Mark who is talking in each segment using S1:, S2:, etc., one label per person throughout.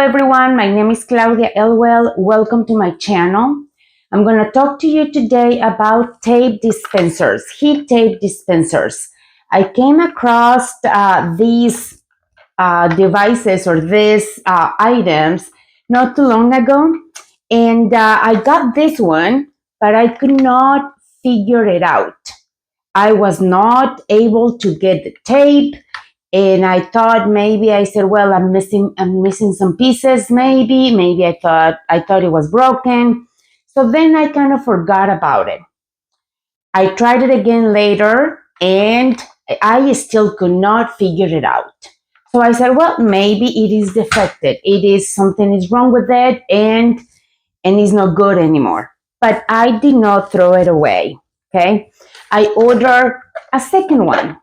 S1: everyone, my name is Claudia Elwell. Welcome to my channel. I'm going to talk to you today about tape dispensers, heat tape dispensers. I came across these devices or these items not too long ago, and I got this one, but I could not figure it out. I was not able to get the tape. And I thought I said, well, I'm missing some pieces. Maybe I thought it was broken. So then I kind of forgot about it. I tried it again later and I still could not figure it out. So I said, well, maybe it is defective. Something is wrong with it and it's not good anymore. But I did not throw it away. Okay. I ordered a second one.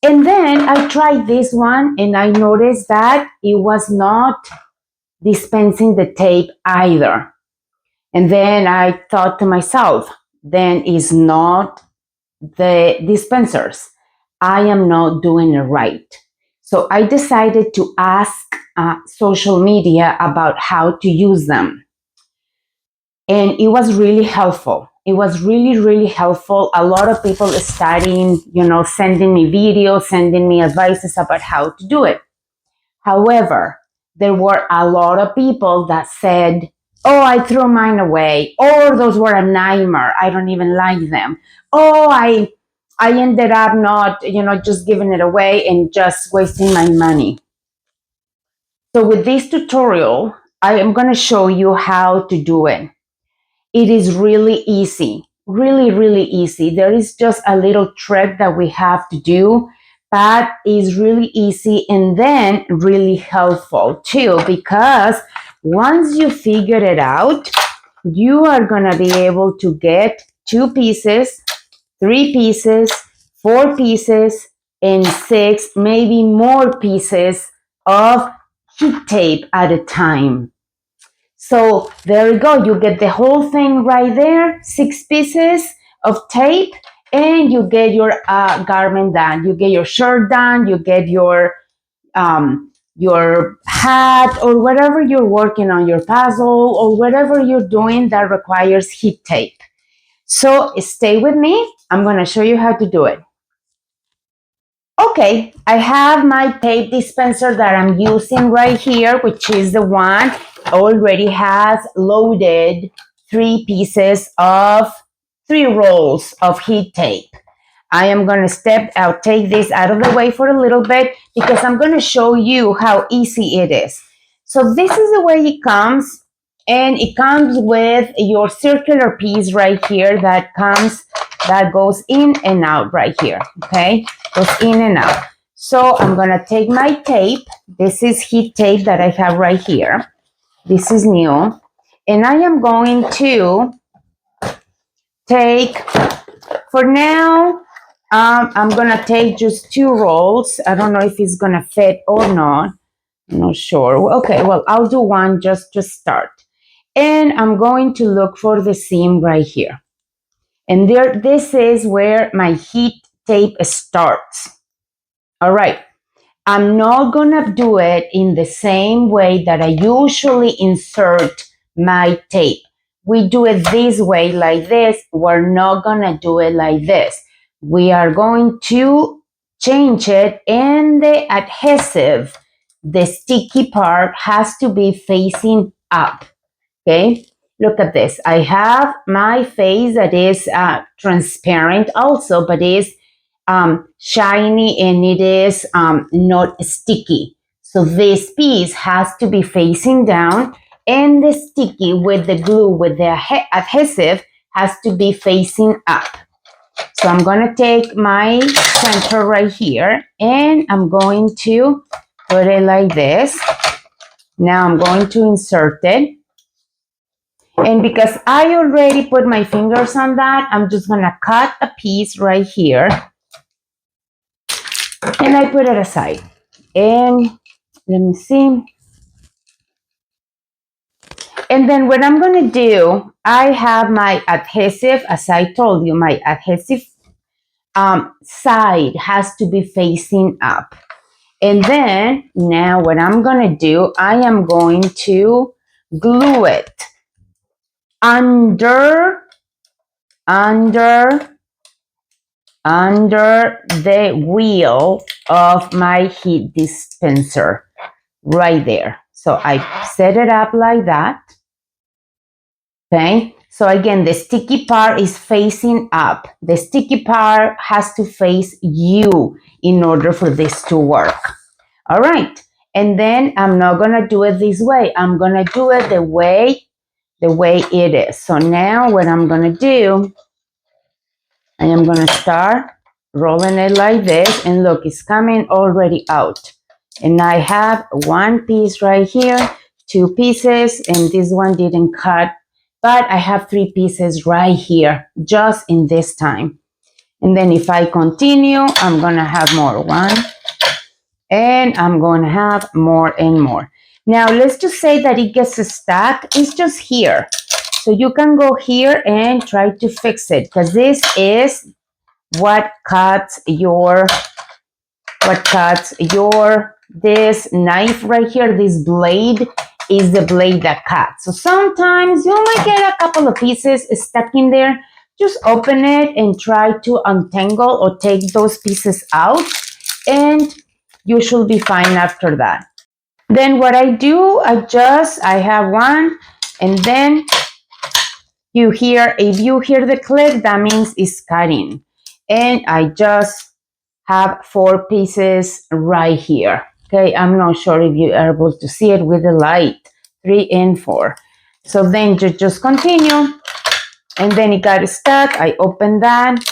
S1: And then I tried this one and I noticed that it was not dispensing the tape either. And then I thought to myself, then it's not the dispensers. I am not doing it right. So I decided to ask social media about how to use them. And it was really helpful. It was really, really helpful. A lot of people starting, sending me videos, sending me advices about how to do it. However, there were a lot of people that said, oh, I threw mine away. Or those were a nightmare. I don't even like them. Oh, I ended up not, just giving it away and just wasting my money. So with this tutorial, I am going to show you how to do it. It is really easy, really, really easy. There is just a little trick that we have to do, but it's really easy and then really helpful too, because once you figure it out, you are going to be able to get 2 pieces, 3 pieces, 4 pieces, and 6, maybe more pieces of heat tape at a time. So there you go. You get the whole thing right there, 6 pieces of tape, and you get your garment done. You get your shirt done. You get your hat or whatever you're working on, your puzzle or whatever you're doing that requires heat tape. So stay with me. I'm going to show you how to do it. Okay, I have my tape dispenser that I'm using right here, which is the one already has loaded 3 rolls of heat tape. I am going to I'll take this out of the way for a little bit because I'm going to show you how easy it is. So this is the way it comes, and it comes with your circular piece right here that goes in and out right here, okay? Goes in and out. So I'm going to take my tape. This is heat tape that I have right here. This is new. And I am going to take, for now, I'm going to take just 2 rolls. I don't know if it's going to fit or not. I'm not sure. Okay, well, I'll do one just to start. And I'm going to look for the seam right here. And this is where my heat tape starts. All right. I'm not going to do it in the same way that I usually insert my tape. We do it this way, like this. We're not going to do it like this. We are going to change it, and the adhesive, the sticky part, has to be facing up. Okay? Look at this. I have my face that is transparent also, but is shiny, and it is not sticky. So this piece has to be facing down, and the sticky with the glue, with the adhesive, has to be facing up. So I'm going to take my center right here, and I'm going to put it like this. Now I'm going to insert it. And because I already put my fingers on that, I'm just going to cut a piece right here. And I put it aside. And let me see. And then what I'm going to do, I have my adhesive, as I told you, my adhesive side has to be facing up. And then now what I'm going to do, I am going to glue it under the wheel of my heat dispenser right there. So I set it up like that. Okay, so again, the sticky part is facing up. The sticky part has to face you in order for this to work. All right, and then I'm not gonna do it this way. I'm gonna do it the way it is. So now what I'm gonna do, I am gonna start rolling it like this, and look, it's coming already out. And I have one piece right here, two pieces, and this one didn't cut, but I have three pieces right here, just in this time. And then if I continue, I'm gonna have more. One, and I'm gonna have more and more. Now let's just say that it gets stuck. It's just here. So you can go here and try to fix it, because this is what cuts your this knife right here, this blade is the blade that cuts. So sometimes you might get a couple of pieces stuck in there. Just open it and try to untangle or take those pieces out, and you should be fine after that. Then what I do, I have one, and then if you hear the click, that means it's cutting. And I just have four pieces right here. Okay, I'm not sure if you are able to see it with the light, 3 and 4. So then you just continue, and then it got stuck. I open that,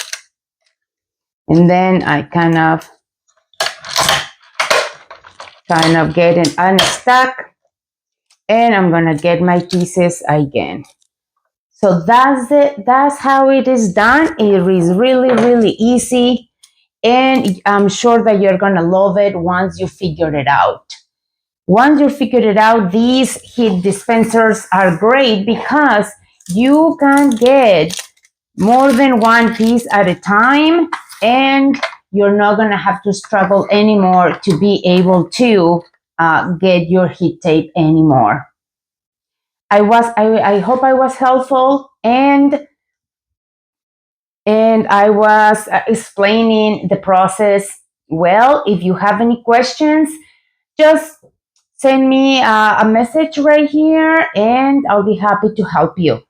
S1: and then I kind of get it unstuck, and I'm gonna get my pieces again. So that's it. That's how it is done. It is really, really easy. And I'm sure that you're going to love it once you figure it out. Once you figure it out, these heat dispensers are great because you can get more than one piece at a time, and you're not going to have to struggle anymore to be able to get your heat tape anymore. I hope I was helpful, and I was explaining the process well. If you have any questions, just send me a message right here, and I'll be happy to help you.